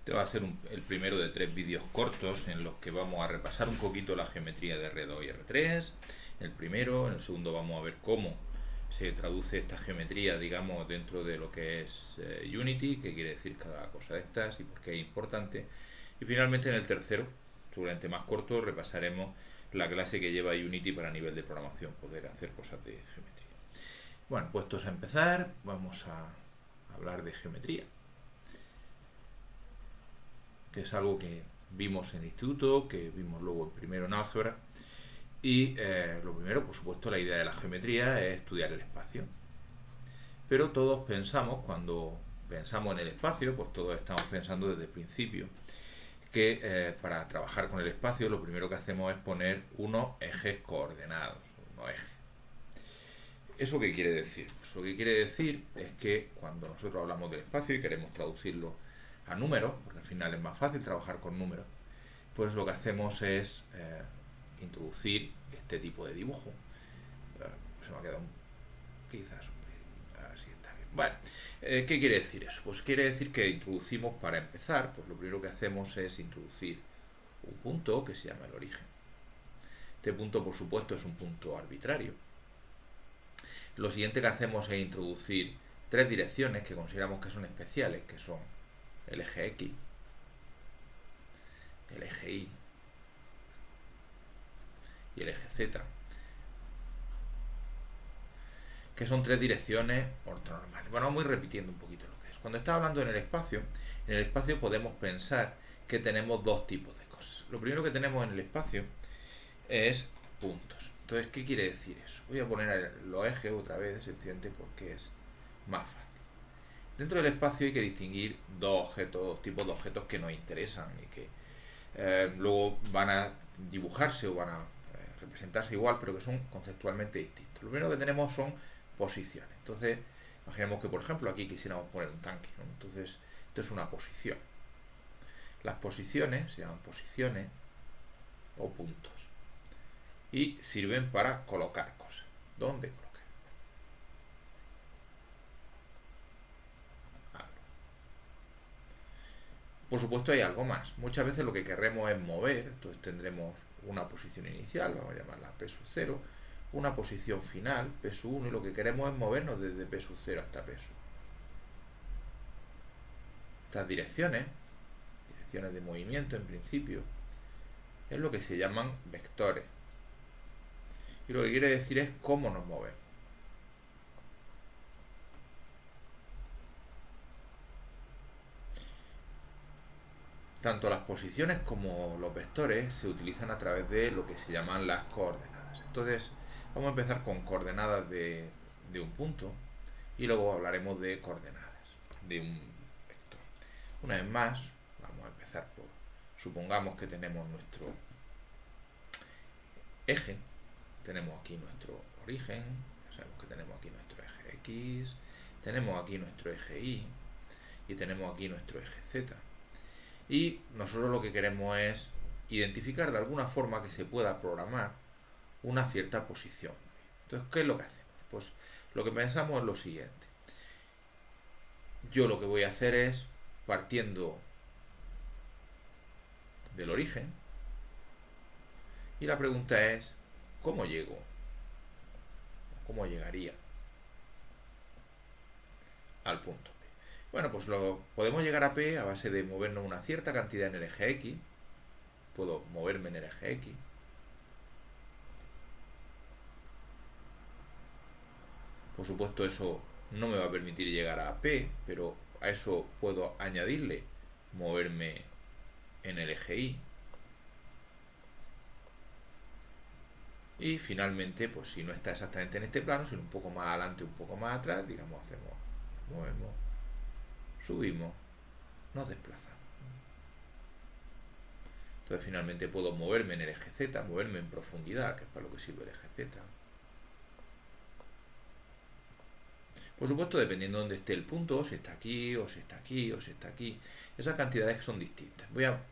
Este va a ser el primero de 3 vídeos cortos en los que vamos a repasar un poquito la geometría de R2 y R3. En el primero, en el segundo vamos a ver cómo se traduce esta geometría, digamos, dentro de lo que es Unity, qué quiere decir cada cosa de estas y por qué es importante. Y finalmente en el tercero, seguramente más corto, repasaremos la clase que lleva Unity para nivel de programación, poder hacer cosas de geometría. Bueno, puestos a empezar, vamos a hablar de geometría, que es algo que vimos en el instituto, que vimos luego primero en álgebra. Y lo primero, por supuesto, la idea de la geometría es estudiar el espacio. Pero todos pensamos, cuando pensamos en el espacio, pues todos estamos pensando desde el principio, que para trabajar con el espacio lo primero que hacemos es poner unos ejes coordenados, unos ejes. ¿Eso qué quiere decir? Pues lo que quiere decir es que cuando nosotros hablamos del espacio y queremos traducirlo a números, porque al final es más fácil trabajar con números, pues lo que hacemos es introducir este tipo de dibujo. Se me ha quedado quizás así está bien. Bueno, ¿qué quiere decir eso? Pues quiere decir que introducimos, para empezar, pues lo primero que hacemos es introducir un punto que se llama el origen. Este punto, por supuesto, es un punto arbitrario. Lo siguiente que hacemos es introducir 3 direcciones que consideramos que son especiales, que son el eje X, el eje Y y el eje Z, que son 3 direcciones ortonormales. Bueno, vamos a ir repitiendo un poquito lo que es. Cuando está hablando en el espacio podemos pensar que tenemos 2 tipos de cosas. Lo primero que tenemos en el espacio es puntos. Entonces, ¿qué quiere decir eso? Voy a poner los ejes otra vez, sencillamente porque es más fácil. Dentro del espacio hay que distinguir dos tipos de objetos que nos interesan y que luego van a dibujarse o van a representarse igual, pero que son conceptualmente distintos. Lo primero que tenemos son posiciones. Entonces, imaginemos que, por ejemplo, aquí quisiéramos poner un tanque, ¿no? Entonces, esto es una posición. Las posiciones se llaman posiciones o puntos y sirven para colocar cosas. ¿Dónde colocar? Por supuesto hay algo más. Muchas veces lo que querremos es mover, entonces tendremos una posición inicial, vamos a llamarla P sub 0, una posición final, P sub 1, y lo que queremos es movernos desde P sub 0 hasta P sub 1. Estas direcciones de movimiento en principio, es lo que se llaman vectores. Y lo que quiere decir es cómo nos movemos. Tanto las posiciones como los vectores se utilizan a través de lo que se llaman las coordenadas. Entonces, vamos a empezar con coordenadas de un punto y luego hablaremos de coordenadas de un vector. Una vez más, vamos a empezar por, supongamos que tenemos nuestro eje, tenemos aquí nuestro origen, sabemos que tenemos aquí nuestro eje X, tenemos aquí nuestro eje Y y tenemos aquí nuestro eje Z. Y nosotros lo que queremos es identificar de alguna forma que se pueda programar una cierta posición. Entonces, ¿qué es lo que hacemos? Pues lo que pensamos es lo siguiente. Yo lo que voy a hacer es, partiendo del origen, y la pregunta es, ¿cómo llego? ¿Cómo llegaría al punto? Bueno, pues podemos llegar a P a base de movernos una cierta cantidad en el eje X. Puedo moverme en el eje X. Por supuesto, eso no me va a permitir llegar a P, pero a eso puedo añadirle moverme en el eje Y. Y finalmente, pues si no está exactamente en este plano, sino un poco más adelante, un poco más atrás, digamos, nos movemos, subimos, nos desplazamos. Entonces finalmente puedo moverme en el eje Z, moverme en profundidad, que es para lo que sirve el eje Z. Por supuesto, dependiendo de dónde esté el punto, o si está aquí, o si está aquí, o si está aquí, esas cantidades son distintas.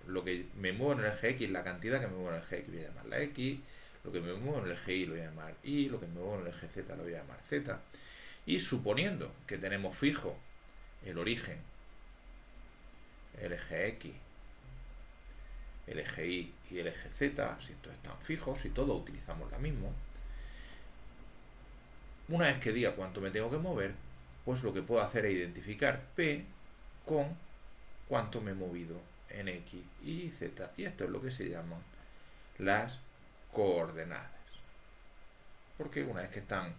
Lo que me muevo en el eje X, la cantidad que me muevo en el eje X voy a llamarla X, lo que me muevo en el eje Y lo voy a llamar Y, lo que me muevo en el eje Z lo voy a llamar Z. Y suponiendo que tenemos fijo el origen el eje X, el eje Y y el eje Z, si estos están fijos, y todos utilizamos la misma. Una vez que diga cuánto me tengo que mover, pues lo que puedo hacer es identificar P con cuánto me he movido en X y Z. Y esto es lo que se llaman las coordenadas. Porque una vez que están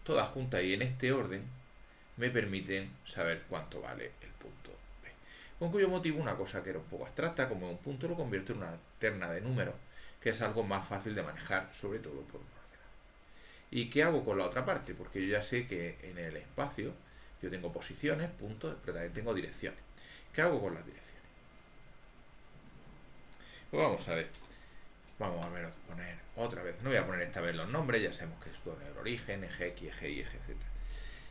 todas juntas y en este orden, me permiten saber cuánto vale el punto B. Con cuyo motivo una cosa que era un poco abstracta, como un punto, lo convierto en una terna de números, que es algo más fácil de manejar, sobre todo por un ordenador. ¿Y qué hago con la otra parte? Porque yo ya sé que en el espacio yo tengo posiciones, puntos, pero también tengo direcciones. ¿Qué hago con las direcciones? Pues vamos a ver. Vamos a ver, poner otra vez. No voy a poner esta vez los nombres, ya sabemos que es el origen, eje X, eje Y, eje Z.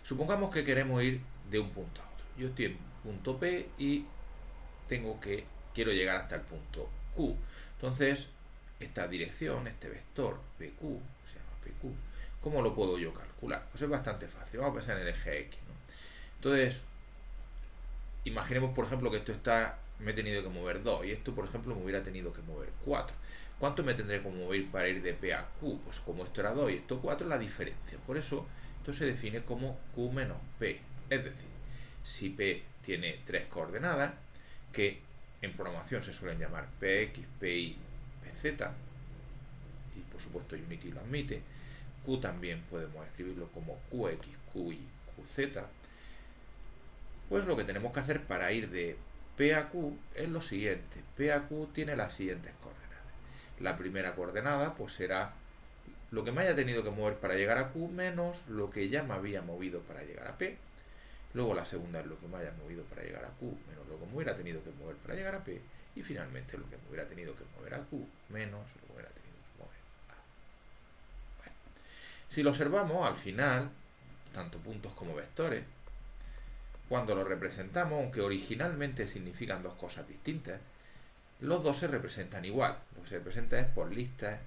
Supongamos que queremos ir de un punto a otro. Yo estoy en punto P y quiero llegar hasta el punto Q. Entonces, esta dirección, este vector PQ, se llama PQ, ¿cómo lo puedo yo calcular? Pues es bastante fácil. Vamos a pensar en el eje X, ¿no? Entonces, imaginemos, por ejemplo, que me he tenido que mover 2 y esto, por ejemplo, me hubiera tenido que mover 4. ¿Cuánto me tendré que mover para ir de P a Q? Pues como esto era 2 y esto 4, la diferencia. Por eso, esto se define como Q menos P. Es decir, si P tiene 3 coordenadas, que en programación se suelen llamar PX, PY, PZ, y por supuesto Unity lo admite, Q también podemos escribirlo como QX, QY, QZ, pues lo que tenemos que hacer para ir de P a Q es lo siguiente. P a Q tiene las siguientes coordenadas. La primera coordenada pues será lo que me haya tenido que mover para llegar a Q menos lo que ya me había movido para llegar a P. Luego la segunda es lo que me haya movido para llegar a Q menos lo que me hubiera tenido que mover para llegar a P. Y finalmente lo que me hubiera tenido que mover a Q menos lo que me hubiera tenido que mover a P. Bueno, si lo observamos, al final, tanto puntos como vectores, cuando los representamos, aunque originalmente significan dos cosas distintas, los dos se representan igual. Lo que se representa es por listas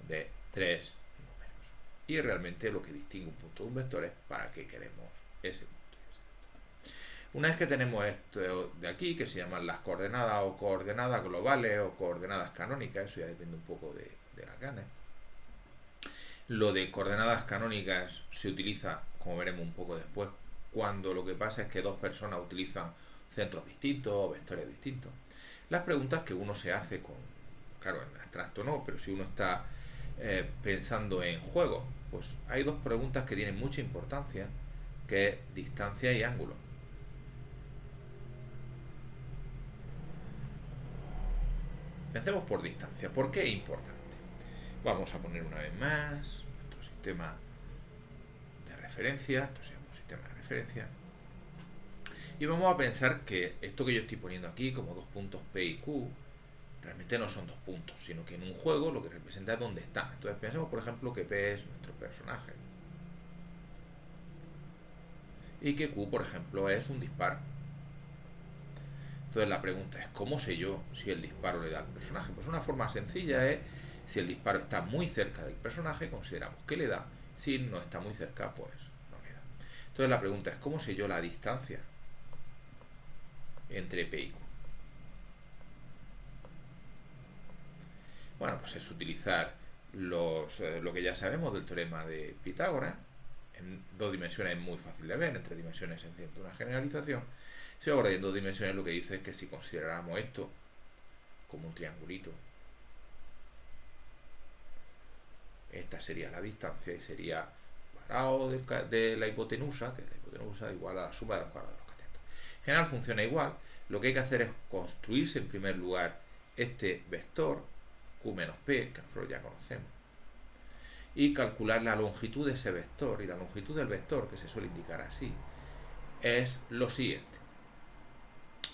de 3 números. Y realmente lo que distingue un punto de un vector es para qué queremos ese punto. Una vez que tenemos esto de aquí, que se llaman las coordenadas o coordenadas globales o coordenadas canónicas, eso ya depende un poco de las ganas. Lo de coordenadas canónicas se utiliza, como veremos un poco después, cuando lo que pasa es que dos personas utilizan centros distintos o vectores distintos. Las preguntas que uno se hace claro, en abstracto no, pero si uno está pensando en juegos, pues hay dos preguntas que tienen mucha importancia, que es distancia y ángulo. Pensemos por distancia. ¿Por qué es importante? Vamos a poner una vez más nuestro sistema de referencia. Esto se llama un sistema de referencia. Y vamos a pensar que esto que yo estoy poniendo aquí como dos puntos P y Q realmente no son dos puntos, sino que en un juego lo que representa es dónde están. Entonces pensemos, por ejemplo, que P es nuestro personaje y que Q, por ejemplo, es un disparo. Entonces la pregunta es, ¿cómo sé yo si el disparo le da al personaje? Pues una forma sencilla es, si el disparo está muy cerca del personaje, consideramos que le da. Si no está muy cerca, pues no le da. Entonces la pregunta es, ¿cómo sé yo la distancia entre P y Q? Bueno, pues es utilizar lo que ya sabemos del teorema de Pitágoras. En dos dimensiones es muy fácil de ver, en tres dimensiones se entiende una generalización. Si ahora en dos dimensiones lo que dice es que si consideráramos esto como un triangulito, esta sería la distancia y sería cuadrado de la hipotenusa, que la hipotenusa es igual a la suma de los cuadrados de los catetos. En general funciona igual. Lo que hay que hacer es construirse en primer lugar este vector Q menos P, que nosotros ya conocemos, y calcular la longitud de ese vector. Y la longitud del vector, que se suele indicar así, es lo siguiente.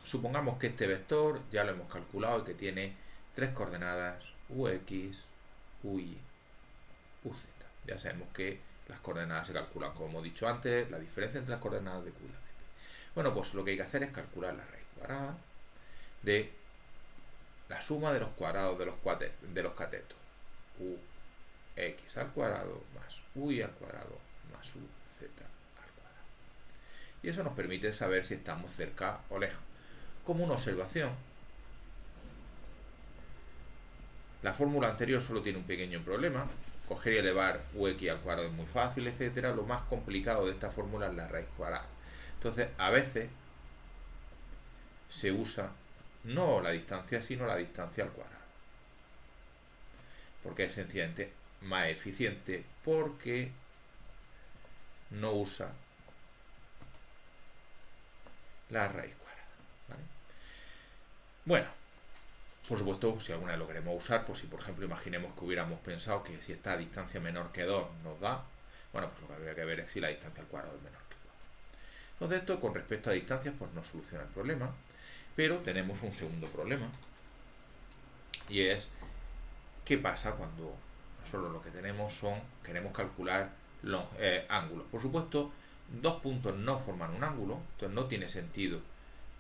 Supongamos que este vector ya lo hemos calculado y que tiene tres coordenadas UX, UY, UZ. Ya sabemos que las coordenadas se calculan, como hemos dicho antes, la diferencia entre las coordenadas de Q y la de P. Bueno, pues lo que hay que hacer es calcular la raíz cuadrada de la suma de los cuadrados de los catetos. UX al cuadrado más UY al cuadrado más UZ al cuadrado. Y eso nos permite saber si estamos cerca o lejos. Como una observación, la fórmula anterior solo tiene un pequeño problema. Coger y elevar UX al cuadrado es muy fácil, etcétera. Lo más complicado de esta fórmula es la raíz cuadrada. Entonces, a veces se usa no la distancia, sino la distancia al cuadrado. Porque es sencillamente más eficiente, porque no usa la raíz cuadrada. ¿Vale? Bueno, por supuesto, si alguna vez lo queremos usar, pues si por ejemplo imaginemos que hubiéramos pensado que si está a distancia menor que 2 nos da, bueno, pues lo que habría que ver es si la distancia al cuadrado es menor que 4. Entonces esto con respecto a distancias pues no soluciona el problema, pero tenemos un segundo problema, y es qué pasa cuando nosotros lo que tenemos queremos calcular los ángulos. Por supuesto, dos puntos no forman un ángulo, entonces no tiene sentido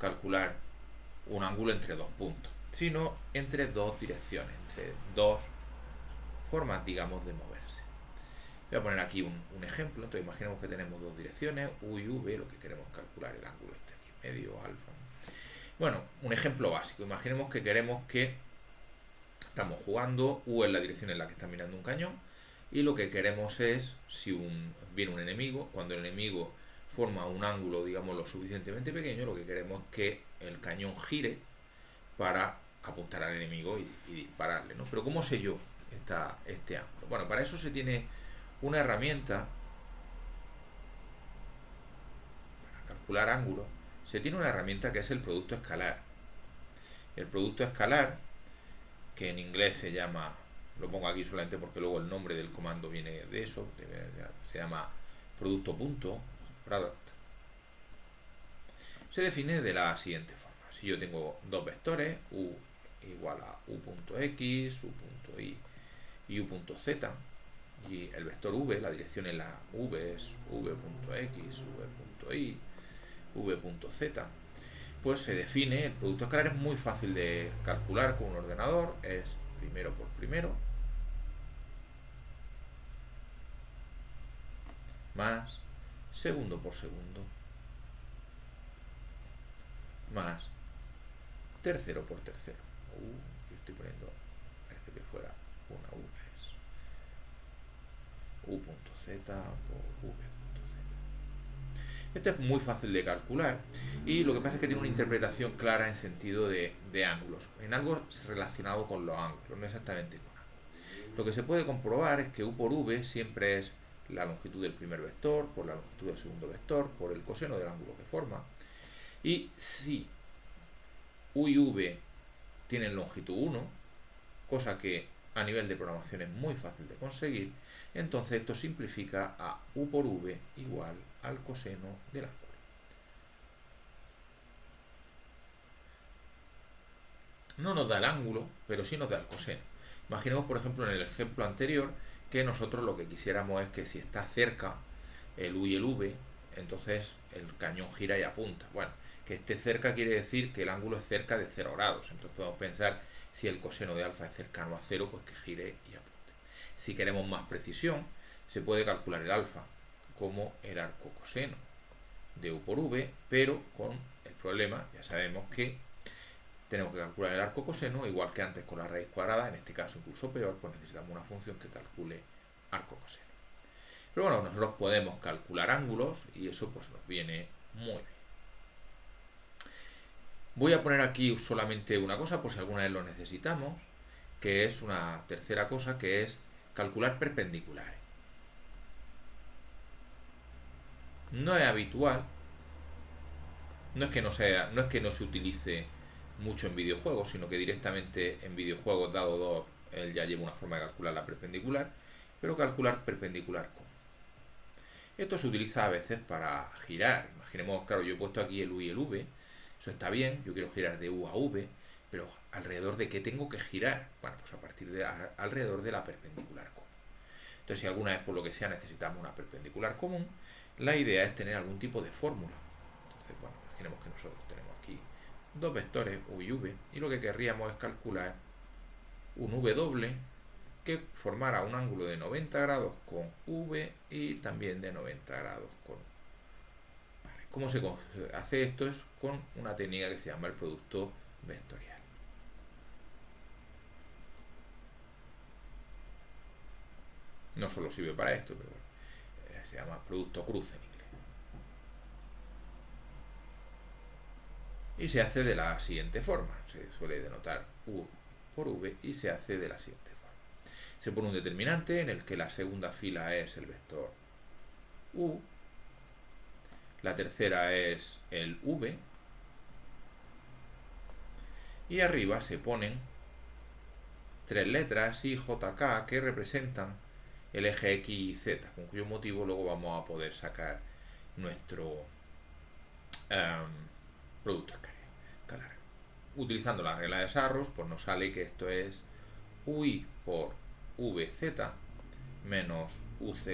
calcular un ángulo entre dos puntos, sino entre dos direcciones, entre dos formas, digamos, de moverse. Voy a poner aquí un ejemplo. Entonces imaginemos que tenemos dos direcciones, U y V, lo que queremos calcular el ángulo este aquí medio, alfa. Bueno, un ejemplo básico. Imaginemos que queremos que estamos jugando, U es la dirección en la que está mirando un cañón, y lo que queremos es, si viene un enemigo, cuando el enemigo forma un ángulo, digamos, lo suficientemente pequeño, lo que queremos es que el cañón gire para apuntar al enemigo y dispararle, ¿no? Pero ¿cómo sé yo este ángulo? Bueno, para eso se tiene una herramienta para calcular ángulos. Se tiene una herramienta que es el producto escalar. El producto escalar, que en inglés se llama, lo pongo aquí solamente porque luego el nombre del comando viene de eso, se llama producto punto, product, se define de la siguiente forma. Si yo tengo dos vectores, u igual a u.x, u.y y u.z, y el vector v, la dirección en la v es v.x, v.y, v.z, pues se define, el producto escalar es muy fácil de calcular con un ordenador, es primero por primero, más segundo por segundo, más tercero por tercero. Aquí estoy poniendo, parece que fuera una U, es u.z por v.z. Este es muy fácil de calcular, y lo que pasa es que tiene una interpretación clara en sentido de ángulos, en algo relacionado con los ángulos, no exactamente con ángulos. Lo que se puede comprobar es que u por v siempre es la longitud del primer vector por la longitud del segundo vector por el coseno del ángulo que forma, y si u y v tienen longitud 1, cosa que a nivel de programación es muy fácil de conseguir, entonces esto simplifica a u por v igual al coseno del ángulo. No nos da el ángulo, pero sí nos da el coseno. Imaginemos, por ejemplo, en el ejemplo anterior, que nosotros lo que quisiéramos es que si está cerca el u y el v, entonces el cañón gira y apunta. Bueno, que esté cerca quiere decir que el ángulo es cerca de 0 grados. Entonces podemos pensar, si el coseno de alfa es cercano a 0, pues que gire y apunte. Si queremos más precisión, se puede calcular el alfa como el arco coseno de u por v, pero con el problema, ya sabemos que tenemos que calcular el arco coseno, igual que antes con la raíz cuadrada, en este caso incluso peor, pues necesitamos una función que calcule arco coseno. Pero bueno, nosotros podemos calcular ángulos y eso pues nos viene muy bien. Voy a poner aquí solamente una cosa por si alguna vez lo necesitamos, que es una tercera cosa, que es calcular perpendiculares. No es habitual, no es que no se utilice mucho en videojuegos, sino que directamente en videojuegos dado 2 él ya lleva una forma de calcular la perpendicular, pero calcular perpendicular común. Esto se utiliza a veces para girar. Imaginemos, claro, yo he puesto aquí el u y el v, eso está bien, yo quiero girar de u a v, pero ¿alrededor de qué tengo que girar? Bueno, pues a partir de alrededor de la perpendicular común. Entonces, si alguna vez por lo que sea necesitamos una perpendicular común, la idea es tener algún tipo de fórmula. Entonces, bueno, imaginemos que nosotros tenemos aquí dos vectores u y v, y lo que querríamos es calcular un v doble que formara un ángulo de 90 grados con v y también de 90 grados con v. Vale, ¿Cómo se hace esto? Es con una técnica que se llama el producto vectorial. No solo sirve para esto, pero bueno, se llama producto cruce en inglés. Y se hace de la siguiente forma. Se suele denotar U por V y se hace de la siguiente forma. Se pone un determinante en el que la segunda fila es el vector U, la tercera es el V, y arriba se ponen tres letras I, J, K que representan el eje X y Z, con cuyo motivo luego vamos a poder sacar nuestro producto escalar. Utilizando la regla de Sarrus, pues nos sale que esto es UI por VZ menos UZ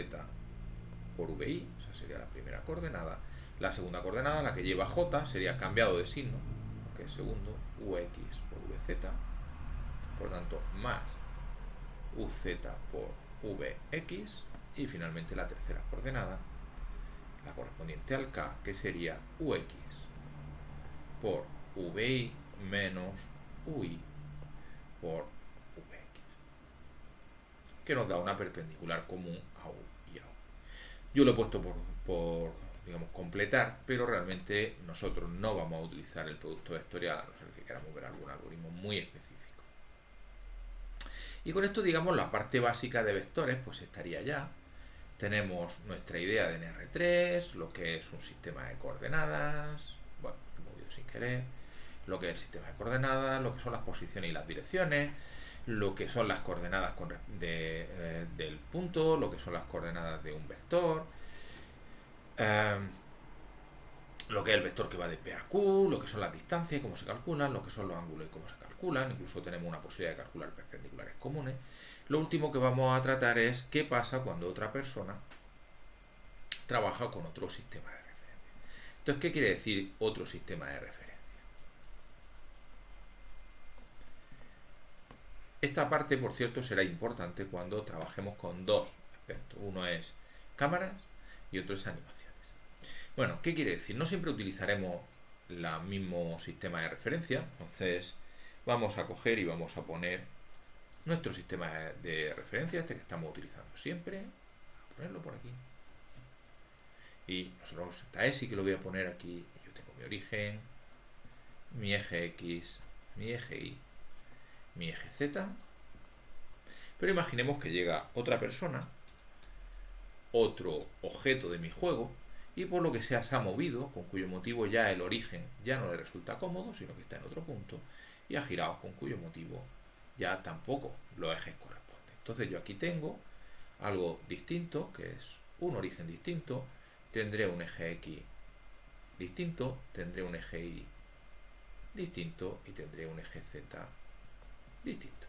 por VI, o sea, sería la primera coordenada. La segunda coordenada, la que lleva J, sería cambiado de signo, porque es segundo, UX por VZ, por tanto, más UZ por VX, y finalmente la tercera coordenada, la correspondiente al K, que sería UX por VI menos UI por VX, que nos da una perpendicular común a U y a U. Yo lo he puesto por digamos, completar, pero realmente nosotros no vamos a utilizar el producto vectorial, a no ser que queramos ver algún algoritmo muy específico. Y con esto, digamos, la parte básica de vectores, pues estaría ya. Tenemos nuestra idea de NR3, lo que es un sistema de coordenadas, bueno, he movido sin querer, lo que es el sistema de coordenadas, lo que son las posiciones y las direcciones, lo que son las coordenadas del punto, lo que son las coordenadas de un vector, lo que es el vector que va de P a Q, lo que son las distancias y cómo se calculan, lo que son los ángulos y cómo se calculan, incluso tenemos una posibilidad de calcular perpendiculares comunes. Lo último que vamos a tratar es qué pasa cuando otra persona trabaja con otro sistema de referencia. Entonces, ¿qué quiere decir otro sistema de referencia? Esta parte, por cierto, será importante cuando trabajemos con dos aspectos. Uno es cámaras y otro es animaciones. Bueno, ¿qué quiere decir? No siempre utilizaremos el mismo sistema de referencia. Entonces, vamos a coger y vamos a poner nuestro sistema de referencia, este que estamos utilizando siempre. Voy a ponerlo por aquí. Y nosotros, esta ESI que lo voy a poner aquí. Yo tengo mi origen, mi eje X, mi eje Y, mi eje Z. Pero imaginemos que llega otra persona, otro objeto de mi juego, y por lo que sea se ha movido, con cuyo motivo ya el origen ya no le resulta cómodo, sino que está en otro punto, y ha girado, con cuyo motivo ya tampoco los ejes corresponden. Entonces yo aquí tengo algo distinto, que es un origen distinto, tendré un eje X distinto, tendré un eje Y distinto y tendré un eje Z distinto.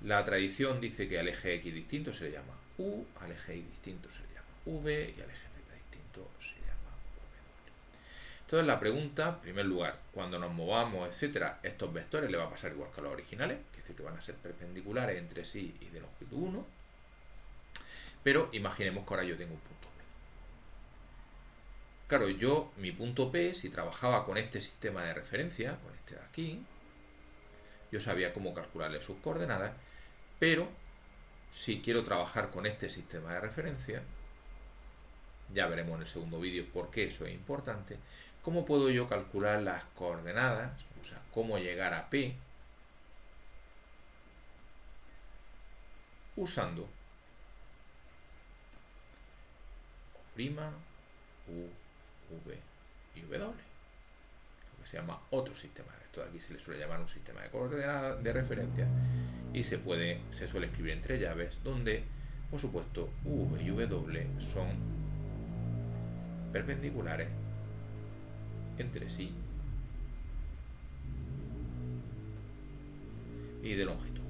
La tradición dice que al eje X distinto se le llama U, al eje Y distinto se le llama V y al eje Z distinto se llama W. Entonces la pregunta, en primer lugar, cuando nos movamos, etcétera, estos vectores le va a pasar igual que a los originales, que es decir, que van a ser perpendiculares entre sí y de longitud 1, pero imaginemos que ahora yo tengo un punto P. Claro, yo, mi punto P, si trabajaba con este sistema de referencia, con este de aquí, yo sabía cómo calcularle sus coordenadas, pero si quiero trabajar con este sistema de referencia, ya veremos en el segundo vídeo por qué eso es importante, cómo puedo yo calcular las coordenadas, o sea, cómo llegar a P, usando O', U, V y W, lo que se llama otro sistema. Esto de aquí se le suele llamar un sistema de coordenadas de referencia y se suele escribir entre llaves, donde por supuesto V y W son perpendiculares entre sí y de longitud.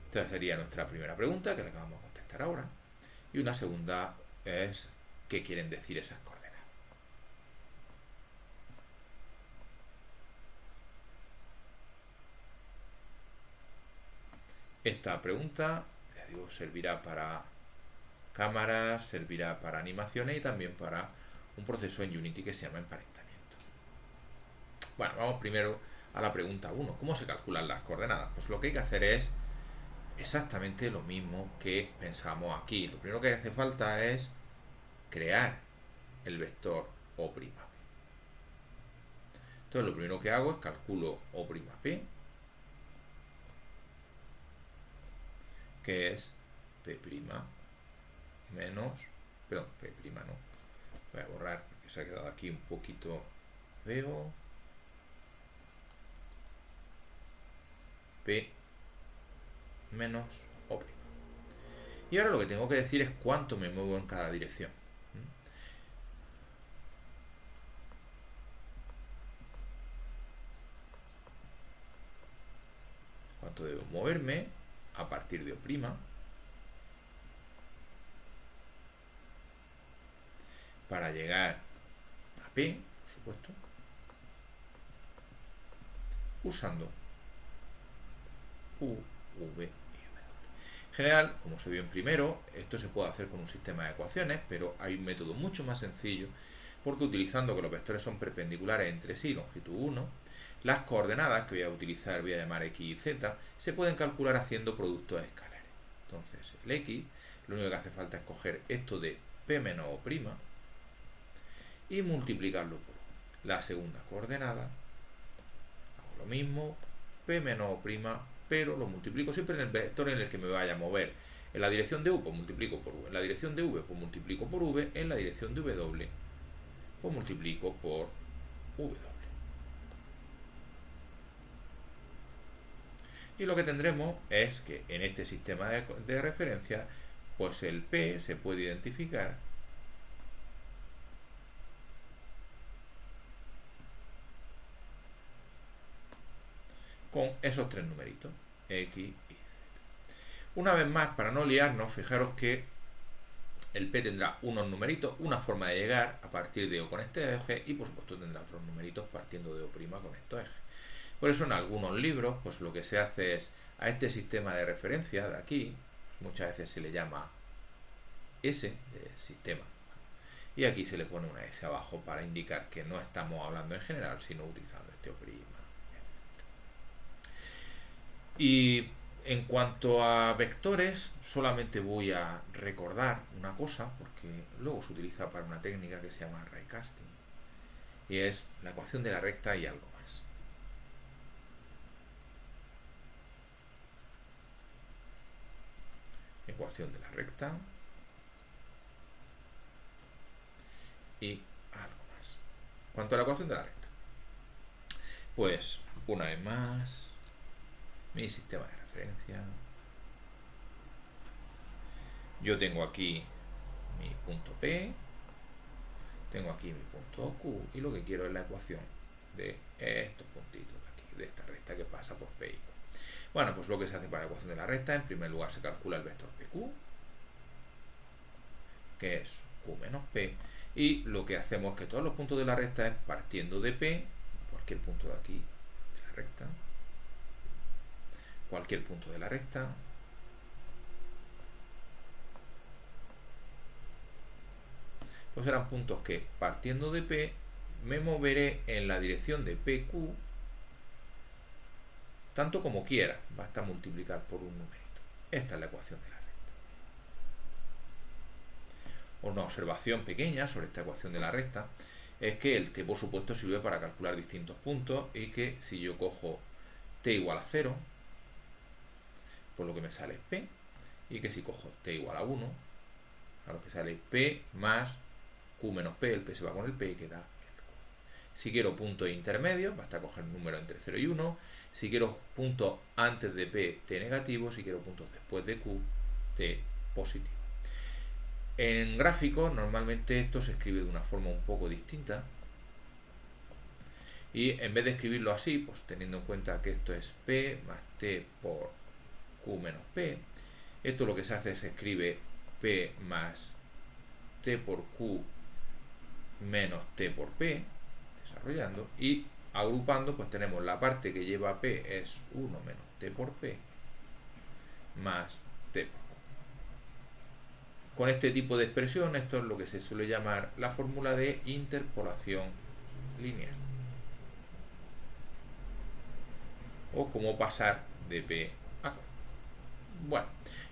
Esta sería nuestra primera pregunta, que la acabamos de contestar ahora. Y una segunda es ¿qué quieren decir esas coordenadas? Esta pregunta, les digo, servirá para cámaras, servirá para animaciones y también para un proceso en Unity que se llama emparentamiento. Bueno, vamos primero a la pregunta 1. ¿Cómo se calculan las coordenadas? Pues lo que hay que hacer es exactamente lo mismo que pensamos aquí. Lo primero que hace falta es crear el vector O'. Entonces lo primero que hago es calculo O'P, que es P' menos, perdón, P' no, voy a borrar, que se ha quedado aquí un poquito feo, P menos O'. Y ahora lo que tengo que decir es cuánto me muevo en cada dirección. Cuánto debo moverme a partir de O', para llegar a P, por supuesto, usando U, V y W. En general, como se vio en primero, esto se puede hacer con un sistema de ecuaciones, pero hay un método mucho más sencillo, porque utilizando que los vectores son perpendiculares entre sí, longitud 1, las coordenadas que voy a utilizar, voy a llamar X y Z, se pueden calcular haciendo productos escalares. Entonces, el X, lo único que hace falta es coger esto de P menos O' y multiplicarlo por 1. La segunda coordenada, hago lo mismo, P menos O', pero lo multiplico siempre en el vector en el que me vaya a mover. En la dirección de U, pues multiplico por U. En la dirección de V, pues multiplico por V. En la dirección de W, pues multiplico por W. Y lo que tendremos es que en este sistema de referencia, pues el P se puede identificar con esos tres numeritos, X y Z. Una vez más, para no liarnos, fijaros que el P tendrá unos numeritos, una forma de llegar a partir de O con este eje y por supuesto tendrá otros numeritos partiendo de O' con estos ejes. Por eso en algunos libros, pues lo que se hace es a este sistema de referencia de aquí, muchas veces se le llama S de sistema, y aquí se le pone una S abajo para indicar que no estamos hablando en general, sino utilizando este O', etc. Y en cuanto a vectores, solamente voy a recordar una cosa, porque luego se utiliza para una técnica que se llama raycasting, y es la ecuación de la recta y algo más. Ecuación de la recta y algo más. Cuanto a la ecuación de la recta, pues una vez más, mi sistema de referencia. Yo tengo aquí mi punto P, tengo aquí mi punto Q y lo que quiero es la ecuación de estos puntitos de aquí, de esta recta que pasa por P y Q. Bueno, pues lo que se hace para la ecuación de la recta, en primer lugar se calcula el vector PQ, que es Q menos P, y lo que hacemos es que todos los puntos de la recta es partiendo de P, cualquier punto de aquí de la recta, cualquier punto de la recta, pues serán puntos que partiendo de P me moveré en la dirección de PQ tanto como quiera, basta multiplicar por un numerito. Esta es la ecuación de la recta. Una observación pequeña sobre esta ecuación de la recta es que el t, por supuesto, sirve para calcular distintos puntos y que si yo cojo t igual a 0, pues lo que me sale es p, y que si cojo t igual a 1, a lo que sale p más q menos p, el p se va con el p y queda el q. Si quiero puntos intermedios, basta coger un número entre 0 y 1. Si quiero puntos antes de p, t negativo. Si quiero puntos después de q, t positivo. En gráficos, normalmente esto se escribe de una forma un poco distinta. Y en vez de escribirlo así, pues teniendo en cuenta que esto es p más t por q menos p, esto lo que se hace es escribe p más t por q menos t por p, desarrollando, y agrupando, pues tenemos la parte que lleva p es 1 menos t por p más t por q. con este tipo de expresión, esto es lo que se suele llamar la fórmula de interpolación lineal. O cómo pasar de P a Q. Bueno,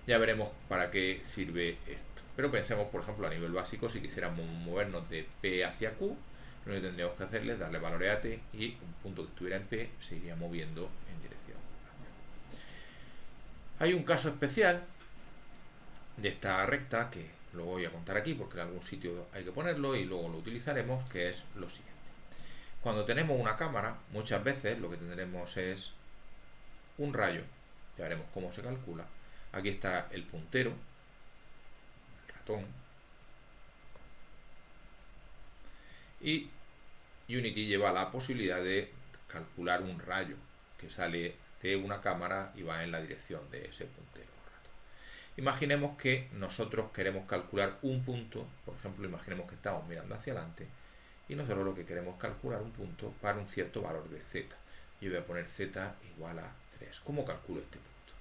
ya veremos para qué sirve esto. Pero pensemos, por ejemplo, a nivel básico, si quisiéramos movernos de P hacia Q, lo que tendríamos que hacerle es darle valores a T y un punto que estuviera en P se iría moviendo en dirección hacia Q. Hay un caso especial de esta recta que lo voy a contar aquí porque en algún sitio hay que ponerlo y luego lo utilizaremos, que es lo siguiente. Cuando tenemos una cámara, muchas veces lo que tendremos es un rayo, ya veremos cómo se calcula. Aquí está el puntero, el ratón, y Unity lleva la posibilidad de calcular un rayo que sale de una cámara y va en la dirección de ese puntero. Imaginemos que nosotros queremos calcular un punto, por ejemplo, imaginemos que estamos mirando hacia adelante y nosotros lo que queremos es calcular un punto para un cierto valor de z. Yo voy a poner z igual a 3. ¿Cómo calculo este punto?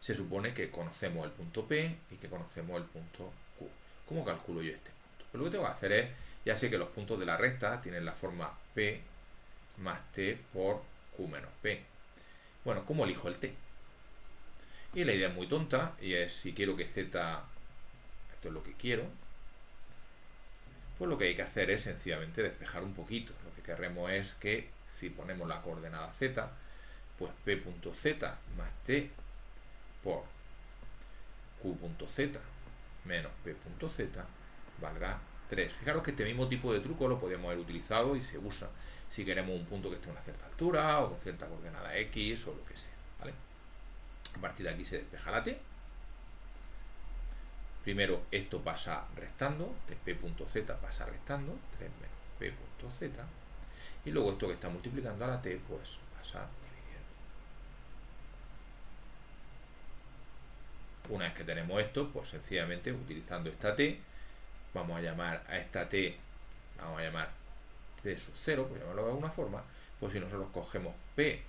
Se supone que conocemos el punto P y que conocemos el punto Q. ¿Cómo calculo yo este punto? Pues lo que tengo que hacer es, ya sé que los puntos de la recta tienen la forma P más T por Q menos P. Bueno, ¿cómo elijo el T? Y la idea es muy tonta, y es si quiero que z, esto es lo que quiero, pues lo que hay que hacer es sencillamente despejar un poquito. Lo que queremos es que si ponemos la coordenada z, pues p.z más t por q.z menos p.z valga 3. Fijaros que este mismo tipo de truco lo podemos haber utilizado y se usa si queremos un punto que esté a una cierta altura o con cierta coordenada x o lo que sea, ¿vale? A partir de aquí se despeja la t. Primero esto pasa restando, de p.z pasa restando, 3 menos p.z, y luego esto que está multiplicando a la t, pues pasa dividiendo. Una vez que tenemos esto, pues sencillamente utilizando esta t, vamos a llamar a esta t, vamos a llamar t sub 0, por llamarlo de alguna forma, pues si nosotros cogemos p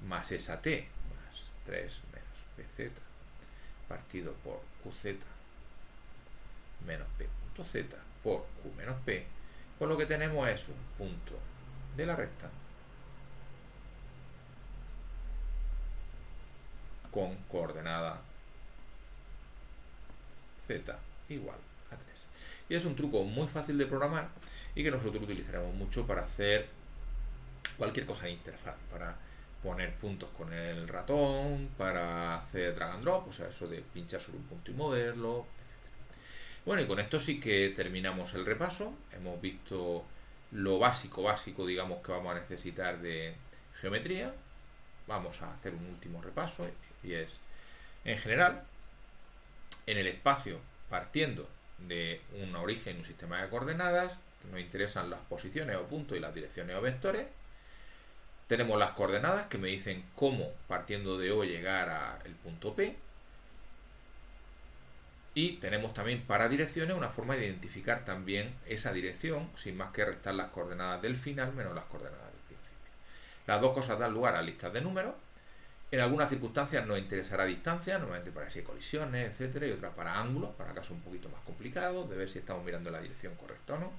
más esa t, más 3 menos pz, partido por qz, menos p.z por q menos p, pues lo que tenemos es un punto de la recta con coordenada z igual a 3. Y es un truco muy fácil de programar y que nosotros utilizaremos mucho para hacer cualquier cosa de interfaz, para poner puntos con el ratón, para hacer drag and drop, o sea, eso de pinchar sobre un punto y moverlo, etc. Bueno, y con esto sí que terminamos el repaso. Hemos visto lo básico, digamos, que vamos a necesitar de geometría. Vamos a hacer un último repaso y es, en general, en el espacio, partiendo de un origen y un sistema de coordenadas, nos interesan las posiciones o puntos y las direcciones o vectores. Tenemos las coordenadas que me dicen cómo, partiendo de O, llegar al punto P. Y tenemos también para direcciones una forma de identificar también esa dirección, sin más que restar las coordenadas del final menos las coordenadas del principio. Las dos cosas dan lugar a listas de números. En algunas circunstancias nos interesará distancia, normalmente para si hay colisiones, etcétera, y otras para ángulos, para casos un poquito más complicados, de ver si estamos mirando en la dirección correcta o no.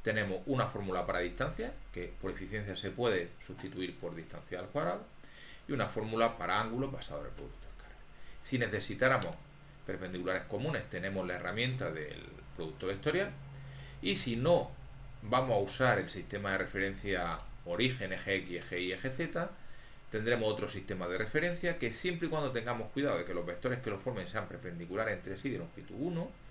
Tenemos una fórmula para distancia, que por eficiencia se puede sustituir por distancia al cuadrado, y una fórmula para ángulos basada en el producto escalar. Si necesitáramos perpendiculares comunes, tenemos la herramienta del producto vectorial, y si no vamos a usar el sistema de referencia origen, eje X, eje Y, eje Z, tendremos otro sistema de referencia que, siempre y cuando tengamos cuidado de que los vectores que lo formen sean perpendiculares entre sí de longitud 1,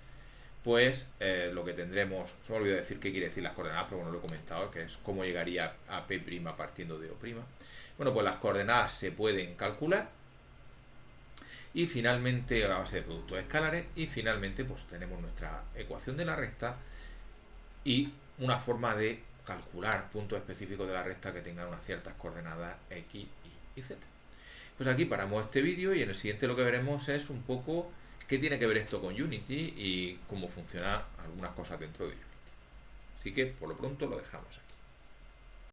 pues lo que tendremos, se me olvidó decir qué quiere decir las coordenadas, pero bueno, lo he comentado, que es cómo llegaría a P' partiendo de O'. Bueno, pues las coordenadas se pueden calcular, y finalmente, a base de productos escalares, y finalmente pues tenemos nuestra ecuación de la recta y una forma de calcular puntos específicos de la recta que tengan unas ciertas coordenadas X, Y y Z. Pues aquí paramos este vídeo y en el siguiente lo que veremos es un poco qué tiene que ver esto con Unity y cómo funciona algunas cosas dentro de Unity. Así que por lo pronto lo dejamos aquí.